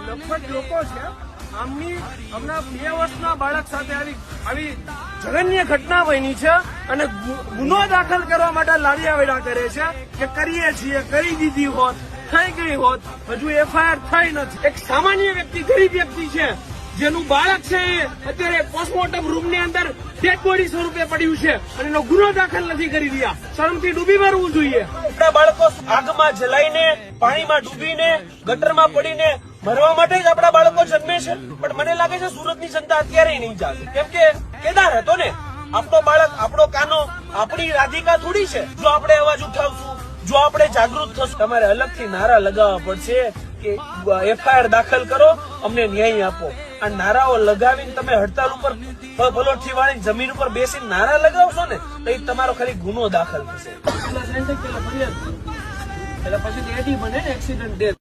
લગભગ લોકો છે આમની હમણાં 2 વર્ષના બાળક સાથે આવી જઘન્ય ઘટના બની છે અને ગુનો દાખલ કરવા માટે લાડિયાવેડા કરે છે કે કરીએ છીએ, કરી દીધી હોત, થઈ ગઈ હોત, હજુ એફઆઈઆર થઈ નથી. એક સામાન્ય વ્યક્તિ, ગરીબ વ્યક્તિ છે જેનું બાળક છે એ અત્યારે પોસ્ટમોર્ટમ રૂમ ની અંદર ડેડ બોડી સ્વરૂપે પડ્યું છે અને એનો ગુનો દાખલ નથી કરી રહ્યા. શરમથી ડૂબી મરવું જોઈએ. આપણા બાળકો આગમાં જલાઈને, પાણીમાં ડૂબીને, ગટરમાં પડીને મરવા માટે જ આપણા બાળકો જન્મે છે. પણ મને લાગે છે સુરતની જનતા અત્યારે નહીં જાગે, કેમ કે કેદાર હતો ને. આપણો બાળક, આપણો કાનો, આપણી રાધિકા થોડી છે. જો આપણે અવાજ ઉઠાવશું, જો આપણે જાગૃત થશું, તમારે અલગથી નારા લગાવવા પડશે કે એફઆઈઆર દાખલ કરો, અમને ન્યાય આપો. આ નારાઓ લગાવીને તમે હડતાલ ઉપર પલોઠી વાળી જમીન ઉપર બેસીને નારા લગાવશો ને તો એ તમારો ખાલી ગુનો દાખલ થશે. એટલે પછી એડી બને ને એક્સિડન્ટ ડેથ.